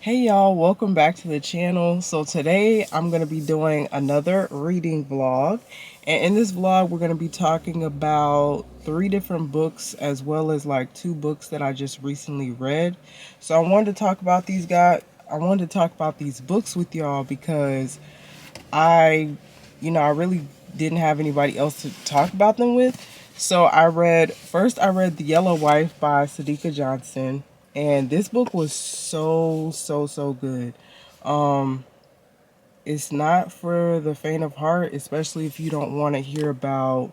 Hey y'all, welcome back to the channel. So today I'm going to be doing another reading vlog. And in this vlog we're going to be talking about 3 different books as well as like 2 books that I just recently read. So I wanted to talk about these books with y'all because I really didn't have anybody else to talk about them with. So I read The Yellow Wife by Sadika Johnson, and this book was so good. Um, it's not for the faint of heart, especially if you don't want to hear about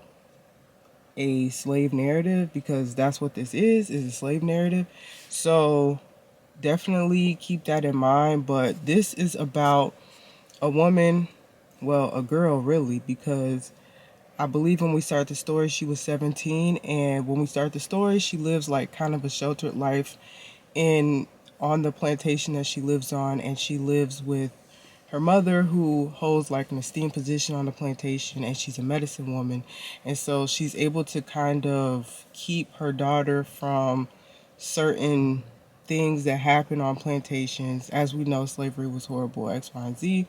a slave narrative, because that's what this is a slave narrative. So definitely keep that in mind. But this is about a woman, well, a girl really, because I believe when we start the story, she was 17, and when we start the story, she lives like kind of a sheltered life in on the plantation that she lives on, and she lives with her mother, who holds like an esteemed position on the plantation, and she's a medicine woman. And so she's able to kind of keep her daughter from certain things that happen on plantations. As we know, slavery was horrible, X, Y, and Z.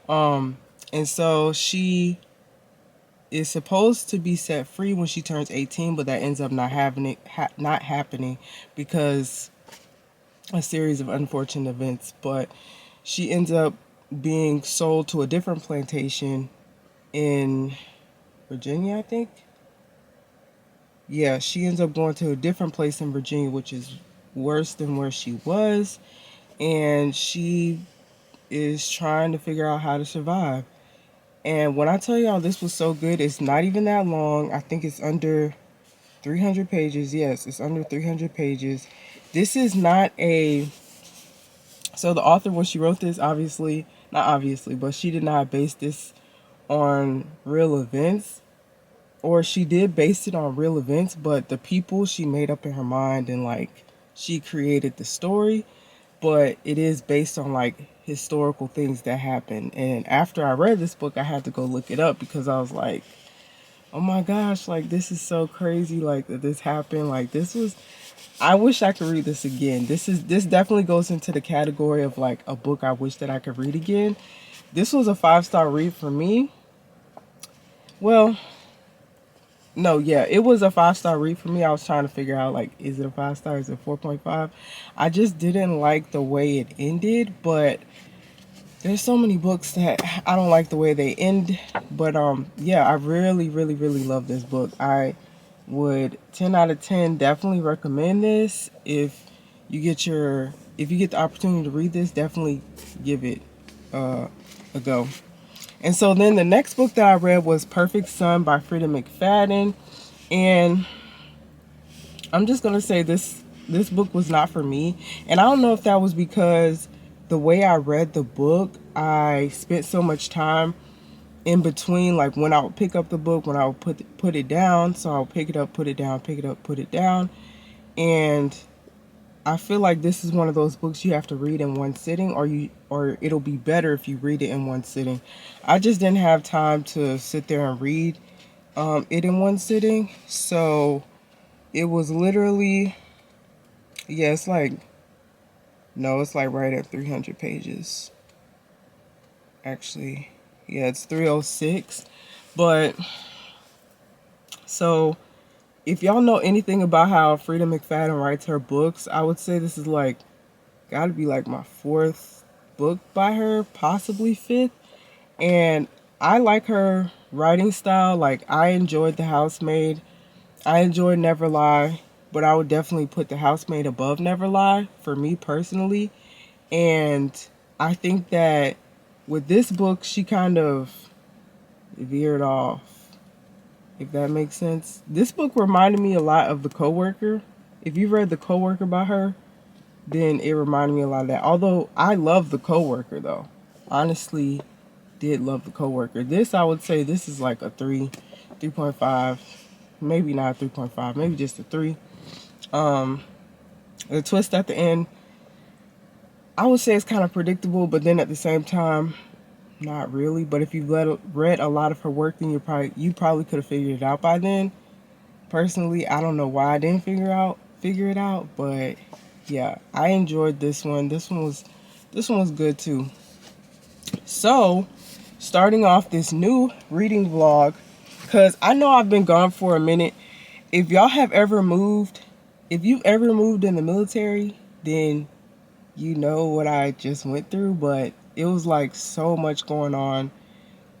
Um, and so she is supposed to be set free when she turns 18, but that ends up not happening because a series of unfortunate events. But she ends up being sold to a different plantation in Virginia, I think. Yeah, she ends up going to a different place in Virginia, which is worse than where she was, and she is trying to figure out how to survive. And when I tell y'all this was so good, it's not even that long. I think it's under 300 pages. Yes, it's under 300 pages. This is not a. So the author, when she wrote this, not obviously, but she did not base this on real events. Or she did base it on real events, but the people she made up in her mind, and like she created the story, but it is based on like historical things that happened. And after I read this book, I had to go look it up because I was like, oh my gosh, like this is so crazy, like that this happened. Like this was, I wish I could read this again. This definitely goes into the category of like a book I wish that I could read again. This was a 5-star read for me. Well, no, yeah, it was a 5-star read for me. I was trying to figure out like, is it a 5 star? Is it 4.5? I just didn't like the way it ended, but there's so many books that I don't like the way they end. But yeah, I really love this book. I would 10 out of 10 definitely recommend this. If you get the opportunity to read this, definitely give it a go. And so then the next book that I read was Perfect Sun by Frida McFadden. And I'm just gonna say this book was not for me. And I don't know if that was because the way I read the book, I spent so much time in between, like when I would pick up the book, when I would put it down. So I would pick it up, put it down, pick it up, put it down. And I feel like this is one of those books you have to read in one sitting, or it'll be better if you read it in one sitting. I just didn't have time to sit there and read it in one sitting. So it was literally, yeah, it's like, no, it's like right at 300 pages. Actually, yeah, it's 306. But so if y'all know anything about how Frida McFadden writes her books, I would say this is like gotta be like my 4th book by her, possibly 5th. And I like her writing style. Like I enjoyed The Housemaid. I enjoyed Never Lie, but I would definitely put The Housemaid above Never Lie for me personally. And I think that with this book, she kind of veered off, if that makes sense. This book reminded me a lot of The Coworker. If you read The Coworker by her, then it reminded me a lot of that. Although I love The Coworker though. Honestly, did love The Coworker. This, I would say this is like a 3.5. Maybe not 3.5, maybe just a 3. Um, the twist at the end, I would say it's kind of predictable, but then at the same time, not really. But if you've read a lot of her work, then you probably could have figured it out by then. Personally, I don't know why I didn't figure it out, but yeah, I enjoyed this one. This one was This one was good too. So, starting off this new reading vlog, because I know I've been gone for a minute. If y'all have ever moved, if you've ever moved in the military, then you know what I just went through, but it was like so much going on.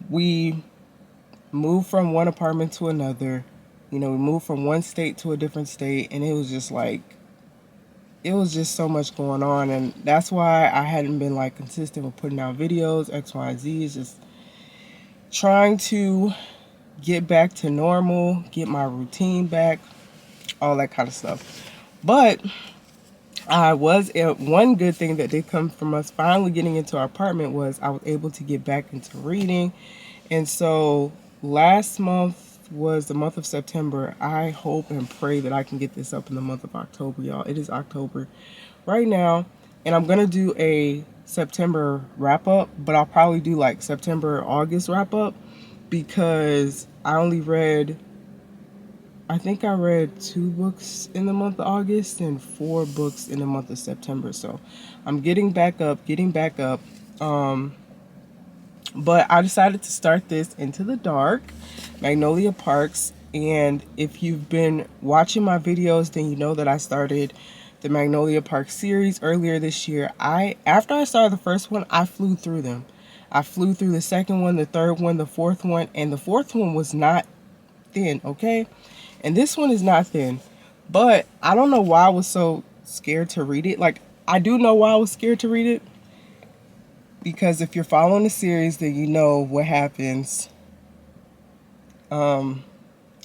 We moved from one apartment to another. You know, we moved from one state to a different state, and it was just like, it was just so much going on. And that's why I hadn't been like consistent with putting out videos. X, Y, Z is just trying to get back to normal, get my routine back, all that kind of stuff. But one good thing that did come from us finally getting into our apartment was I was able to get back into reading. And so last month was the month of September. I hope and pray that I can get this up in the month of October, y'all. It is October right now, and I'm gonna do a September wrap up, but I'll probably do like September, August wrap up, because I think I read 2 books in the month of August and 4 books in the month of September. So I'm getting back up. But I decided to start this Into the Dark, Magnolia Parks. And if you've been watching my videos, then you know that I started the Magnolia Park series earlier this year. After I started the first one, I flew through them. I flew through the second one, the third one, the fourth one, and the fourth one was not thin, okay? And this one is not thin. But I don't know why I was so scared to read it. Like, I do know why I was scared to read it, because if you're following the series, then you know what happens.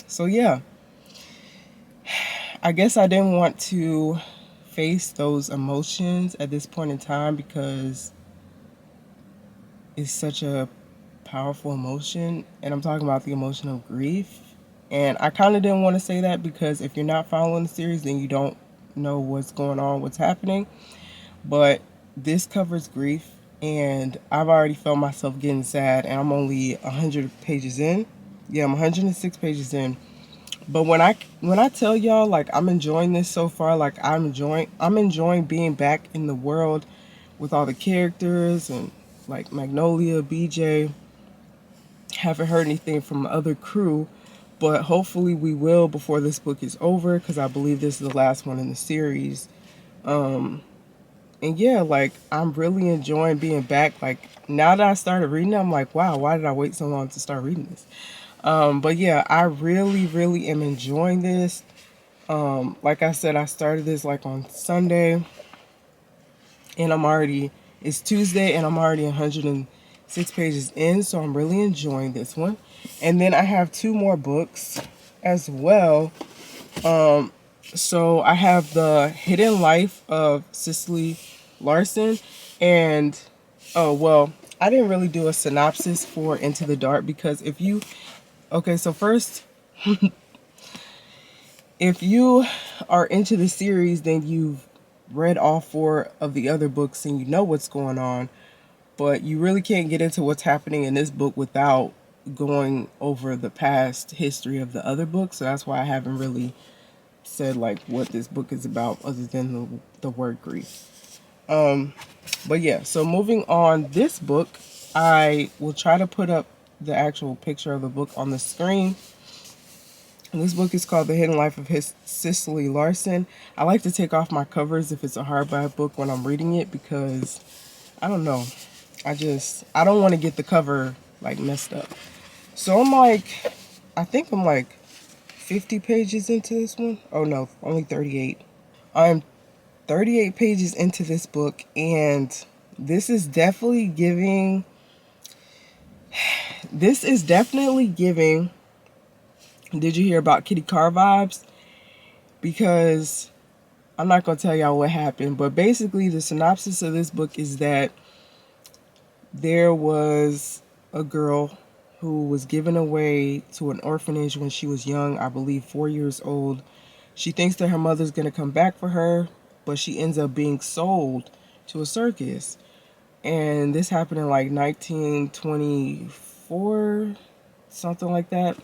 So yeah, I guess I didn't want to face those emotions at this point in time because it's such a powerful emotion, and I'm talking about the emotion of grief. And I kind of didn't want to say that because if you're not following the series, then you don't know what's going on, what's happening. But this covers grief, and I've already felt myself getting sad, and I'm only 100 pages in. Yeah, I'm 106 pages in. But when I tell y'all, like, I'm enjoying this so far, like I'm enjoying being back in the world with all the characters and like Magnolia, BJ. Haven't heard anything from the other crew, but hopefully we will before this book is over, because I believe this is the last one in the series. And yeah, like, I'm really enjoying being back. Like, now that I started reading it, I'm like, wow, why did I wait so long to start reading this? But yeah, I really, really am enjoying this. Like I said, I started this like on Sunday, and it's Tuesday, and I'm already 106 pages in, so I'm really enjoying this one. And then I have 2 more books as well. So I have The Hidden Life of Cecily Larsen, and oh well, I didn't really do a synopsis for Into the Dark because okay, so first, if you are into the series, then you've read all 4 of the other books and you know what's going on, but you really can't get into what's happening in this book without going over the past history of the other books. So that's why I haven't really said like what this book is about other than the word grief. But yeah, so moving on, this book, I will try to put up the actual picture of the book on the screen. And this book is called The Hidden Life of Cecily Larsen. I like to take off my covers if it's a hardback book when I'm reading it, because I don't know, I don't want to get the cover like messed up. So I think I'm like 50 pages into this one. Oh no, only 38. I'm 38 pages into this book, and this is definitely giving Did You Hear About Kitty Car vibes, because I'm not going to tell y'all what happened, but basically the synopsis of this book is that there was a girl who was given away to an orphanage when she was young, I believe 4 years old. She thinks that her mother's going to come back for her, but she ends up being sold to a circus. And this happened in like 1924, something like that.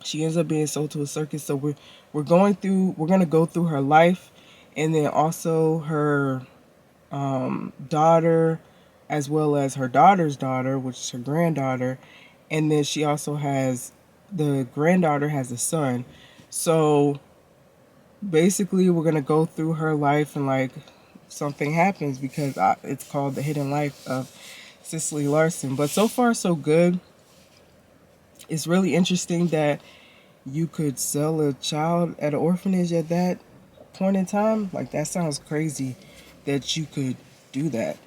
She ends up being sold to a circus. So we're going to go through her life, and then also her daughter, as well as her daughter's daughter, which is her granddaughter. And then she also has, the granddaughter has a son. So basically, we're going to go through her life and like something happens because it's called The Hidden Life of Cecily Larsen. But so far, so good. It's really interesting that you could sell a child at an orphanage at that point in time. Like, that sounds crazy that you could do that.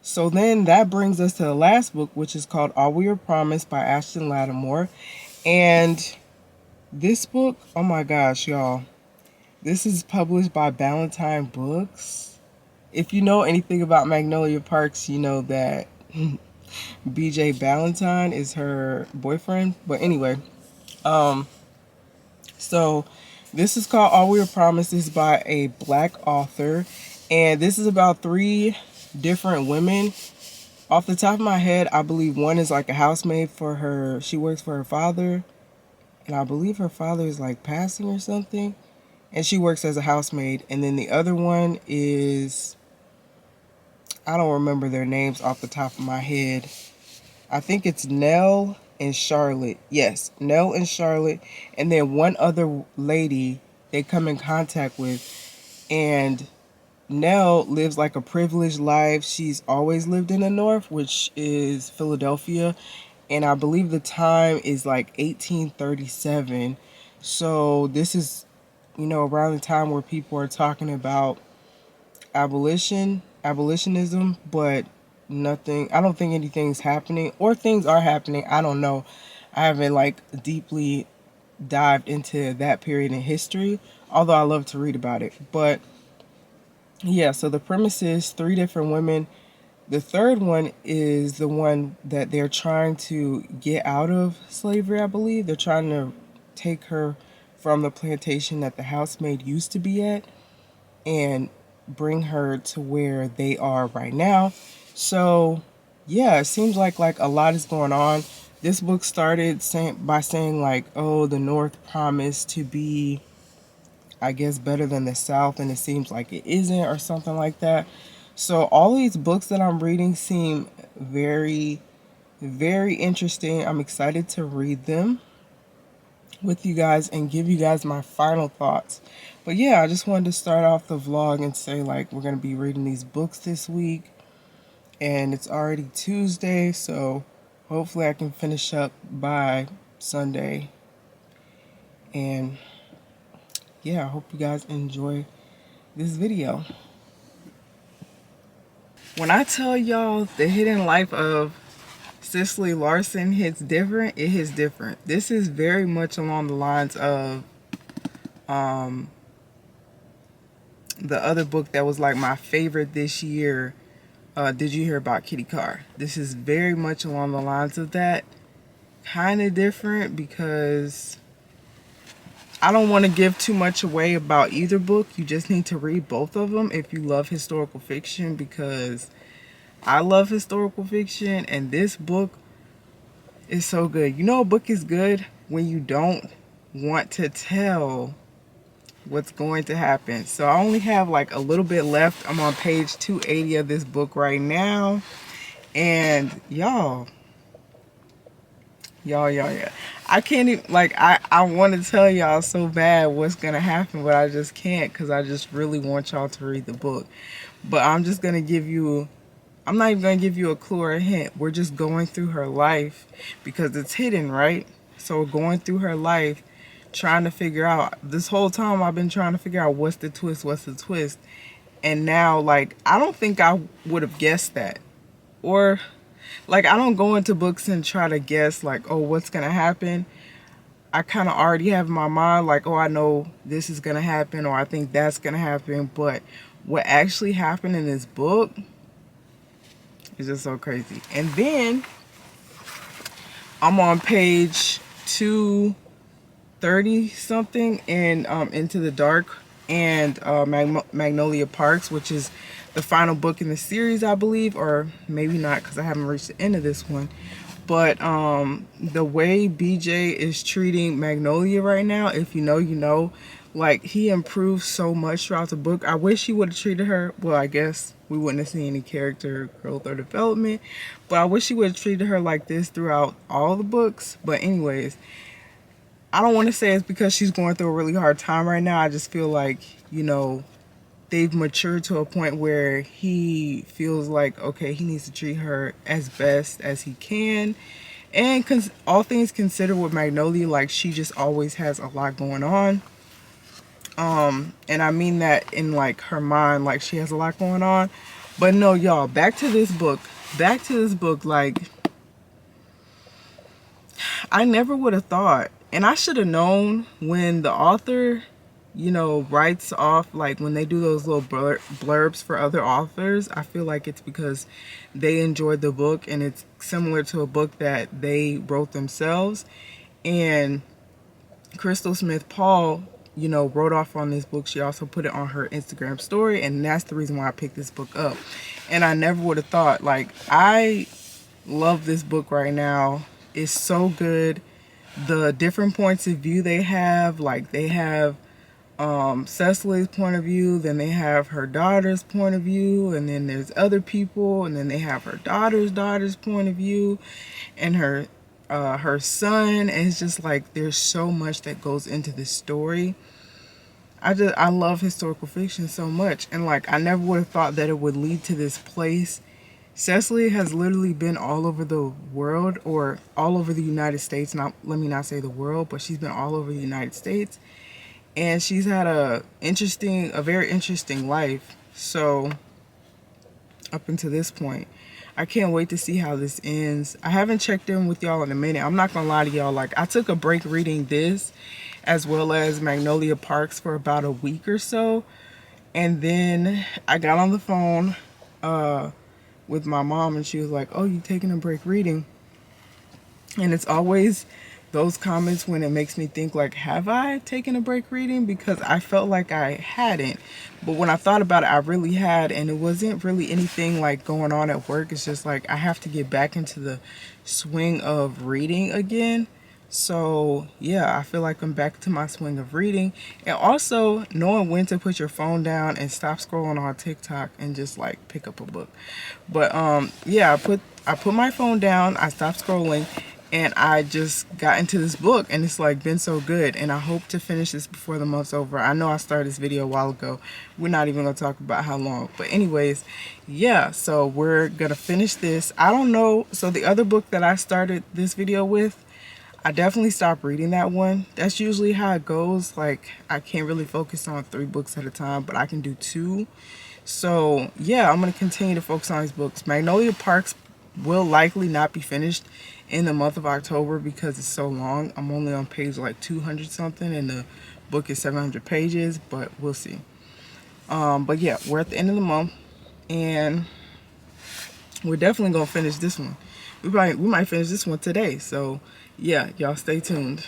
So then that brings us to the last book, which is called All We Were Promised by Ashton Lattimore. And this book, oh my gosh, y'all. This is published by Ballantine Books. If you know anything about Magnolia Parks, you know that BJ Ballantine is her boyfriend. But anyway, so this is called All We Were Promised. This is by a black author. And this is about 3 different women. Off the top of my head, I believe one is like a housemaid for her. She works for her father. And I believe her father is like passing or something. And she works as a housemaid. And then the other one is, I don't remember their names off the top of my head. I think it's Nell and Charlotte. Yes, Nell and Charlotte. And then one other lady they come in contact with. And Nell lives like a privileged life. She's always lived in the North, which is Philadelphia. And I believe the time is like 1837. So this is, you know, around the time where people are talking about abolitionism, but nothing, I don't think anything's happening, or things are happening. I don't know. I haven't like deeply dived into that period in history, although I love to read about it. But yeah, so the premise is 3 different women. The third one is the one that they're trying to get out of slavery, I believe. They're trying to take her from the plantation that the housemaid used to be at and bring her to where they are right now. So yeah, it seems like a lot is going on. This book started by saying like, oh, the North promised to be, I guess, better than the South, and it seems like it isn't, or something like that. So all these books that I'm reading seem very, very interesting. I'm excited to read them with you guys and give you guys my final thoughts. But yeah, I just wanted to start off the vlog and say like we're going to be reading these books this week. And it's already Tuesday, so hopefully I can finish up by Sunday. And yeah, I hope you guys enjoy this video. When I tell y'all The Hidden Life of Cecily Larsen hits different, it hits different. This is very much along the lines of the other book that was like my favorite this year. Did you hear about Kitty Carr? This is very much along the lines of that. Kind of different because I don't want to give too much away about either book. You just need to read both of them if you love historical fiction, because I love historical fiction and this book is so good. You know, a book is good when you don't want to tell what's going to happen. So I only have like a little bit left. I'm on page 280 of this book right now. And y'all. I can't even, like, I want to tell y'all so bad what's going to happen, but I just can't because I just really want y'all to read the book. But I'm just going to give you, I'm not even going to give you a clue or a hint. We're just going through her life because it's hidden, right? So we're going through her life, trying to figure out, this whole time I've been trying to figure out what's the twist. And now, like, I don't think I would have guessed that. Or, like, I don't go into books and try to guess, like, oh, what's going to happen. I kind of already have in my mind, like, oh, I know this is going to happen, or I think that's going to happen. But what actually happened in this book is just so crazy. And then I'm on page 230 something and Into the Dark and Magnolia Parks, which is the final book in the series, I believe, or maybe not because I haven't reached the end of this one. But the way BJ is treating Magnolia right now, if you know, you know. Like, he improved so much throughout the book. I wish he would have treated her, well, I guess we wouldn't have seen any character growth or development, but I wish he would have treated her like this throughout all the books. But anyways, I don't want to say it's because she's going through a really hard time right now. I just feel like, you know, they've matured to a point where he feels like, okay, he needs to treat her as best as he can. And all things considered with Magnolia, like, she just always has a lot going on. And I mean that in, like, her mind, like, she has a lot going on. But no, y'all, back to this book. Like, I never would have thought, and I should have known when the author, you know, writes off, like, when they do those little blurbs for other authors, I feel like it's because they enjoyed the book and it's similar to a book that they wrote themselves. And Crystal Smith Paul, you know, wrote off on this book. She also put it on her Instagram story, and that's the reason why I picked this book up. And I never would have thought, like, I love this book right now. It's so good. The different points of view they have, like, they have Cecily's point of view, then they have her daughter's point of view, and then there's other people, and then they have her daughter's point of view, and her son. And it's just like, there's so much that goes into this story. I love historical fiction so much, and like, I never would have thought that it would lead to this place. Cecily has literally been all over the world, or all over the United States. Not, let me not say the world, but she's been all over the United States, and she's had a very interesting life. So up until this point, I can't wait to see how this ends. I haven't checked in with y'all in a minute. I'm not gonna lie to y'all, like, I took a break reading this as well as Magnolia Parks for about a week or so, and then I got on the phone with my mom, and she was like, oh, you taking a break reading? And it's always those comments when it makes me think, like, have I taken a break reading? Because I felt like I hadn't, but when I thought about it, I really had. And it wasn't really anything like going on at work. It's just like, I have to get back into the swing of reading again. So yeah, I feel like I'm back to my swing of reading, and also knowing when to put your phone down and stop scrolling on TikTok and just like pick up a book. But yeah, I put my phone down, I stopped scrolling, and I just got into this book, and it's like been so good, and I hope to finish this before the month's over. I know I started this video a while ago. We're not even gonna talk about how long, but anyways, yeah, so we're gonna finish this. I don't know, so the other book that I started this video with, I definitely stopped reading that one. That's usually how it goes. Like, I can't really focus on 3 books at a time, but I can do 2. So yeah, I'm going to continue to focus on these books. Magnolia Parks will likely not be finished in the month of October because it's so long. I'm only on page like 200 something, and the book is 700 pages, but we'll see. But yeah, we're at the end of the month, and we're definitely going to finish this one. We might finish this one today. So yeah, y'all stay tuned.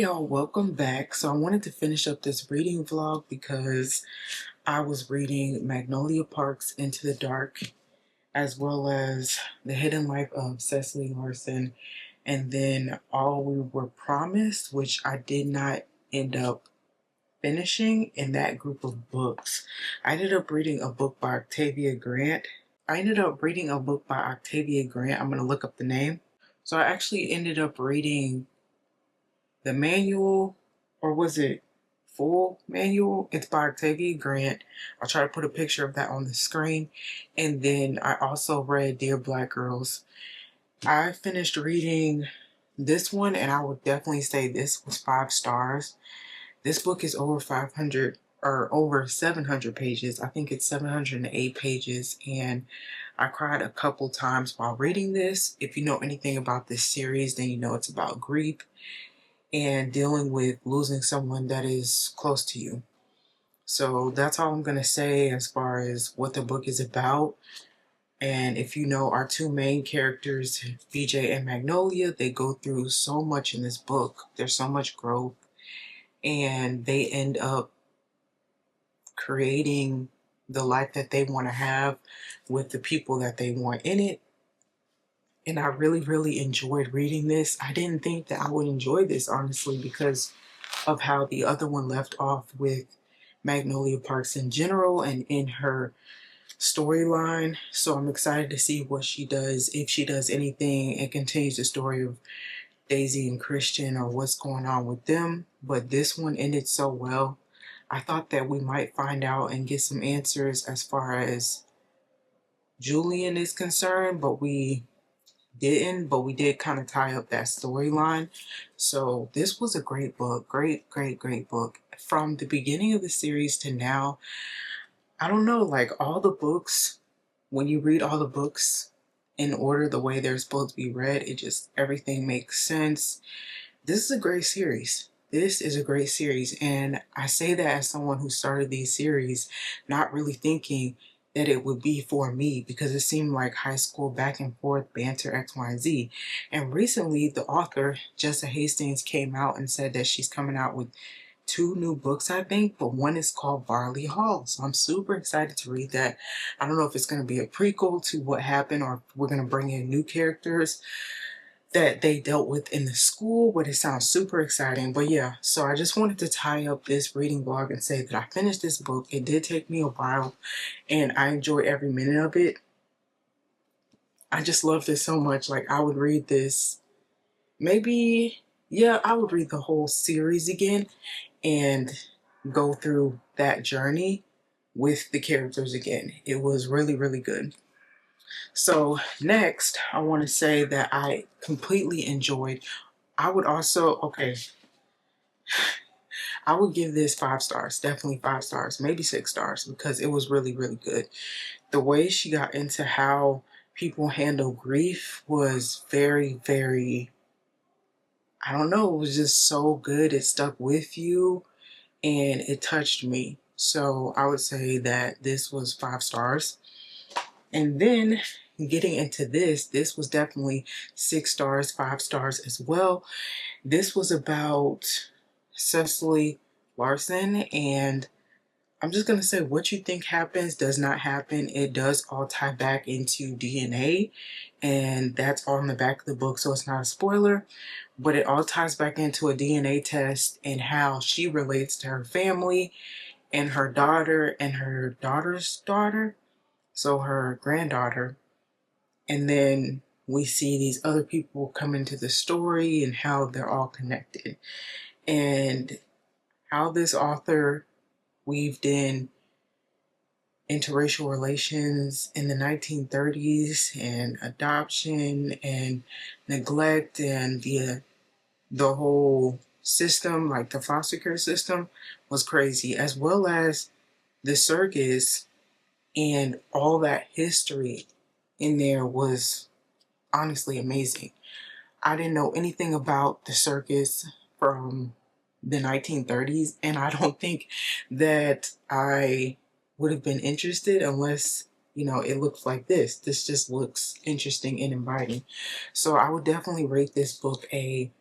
y'all, welcome back. So I wanted to finish up this reading vlog because I was reading Magnolia Park's Into the Dark, as well as The Hidden Life of Cecily Larsen, and then All We Were Promised, which I did not end up finishing in that group of books. I ended up reading a book by Octavia Grant. I'm going to look up the name. So I actually ended up reading the manual, or was it full manual? It's by Octavia Grant. I'll try to put a picture of that on the screen. And then I also read Dear Black Girls. I finished reading this one, and I would definitely say this was 5 stars. This book is over 500 or over 700 pages. I think it's 708 pages, and I cried a couple times while reading this. If you know anything about this series, then you know it's about grief and dealing with losing someone that is close to you. So that's all I'm going to say as far as what the book is about. And if you know our two main characters, BJ and Magnolia, they go through so much in this book. There's so much growth, and they end up creating the life that they want to have with the people that they want in it. And I really, really enjoyed reading this. I didn't think that I would enjoy this, honestly, because of how the other one left off with Magnolia Parks in general and in her storyline. So I'm excited to see what she does, if she does anything and continues the story of Daisy and Christian or what's going on with them. But this one ended so well. I thought that we might find out and get some answers as far as Julian is concerned, but we didn't, but we did kind of tie up that storyline. So this was a great book. Great book. From the beginning of the series to now, I don't know, like all the books, when you read all the books in order the way they're supposed to be read, it just, everything makes sense. This is a great series. This is a great series, and I say that as someone who started these series not really thinking that it would be for me, because it seemed like high school back and forth banter X, Y, and Z. And recently, the author, Jessa Hastings, came out and said that she's coming out with 2 new books, I think, but one is called Barley Hall. So I'm super excited to read that. I don't know if it's going to be a prequel to what happened or if we're going to bring in new characters that they dealt with in the school, but it sounds super exciting. But yeah, so I just wanted to tie up this reading vlog and say that I finished this book. It did take me a while, and I enjoyed every minute of it. I just love this so much. Like, I would read this, maybe, yeah, I would read the whole series again and go through that journey with the characters again. It was really, really good. So next, I want to say that I completely enjoyed. I would also, okay, I would give this 5 stars, definitely 5 stars, maybe 6 stars, because it was really, really good. The way she got into how people handle grief was very, very, I don't know, it was just so good. It stuck with you and it touched me. So I would say that this was 5 stars. And then getting into this was definitely 6 stars, 5 stars as well. This was about Cecily Larsen, and I'm just going to say what you think happens does not happen. It does all tie back into DNA, and that's all in the back of the book, so it's not a spoiler, but it all ties back into a DNA test and how she relates to her family and her daughter and her daughter's daughter, so her granddaughter. And then we see these other people come into the story and how they're all connected, and how this author weaved in interracial relations in the 1930s and adoption and neglect and the whole system, like the foster care system, was crazy, as well as the circus and all that history in there was honestly amazing. I didn't know anything about the circus from the 1930s, and I don't think that I would have been interested unless, you know, it looks like this. This just looks interesting and inviting. So I would definitely rate this book a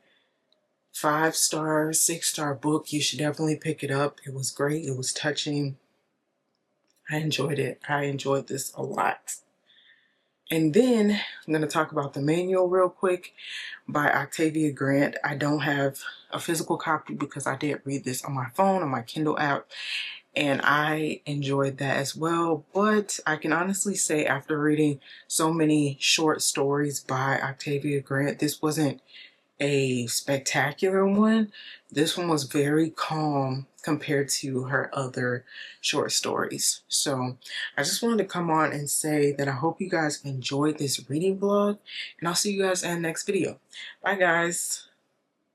5-star, 6-star book. You should definitely pick it up. It was great. It was touching. I enjoyed it. I enjoyed this a lot. And then I'm going to talk about the manual real quick by Octavia Grant. I don't have a physical copy because I did read this on my phone, on my Kindle app, and I enjoyed that as well. But I can honestly say, after reading so many short stories by Octavia Grant, this wasn't a spectacular one. This one was very calm compared to her other short stories. So I just wanted to come on and say that I hope you guys enjoyed this reading vlog, and I'll see you guys in the next video. Bye guys.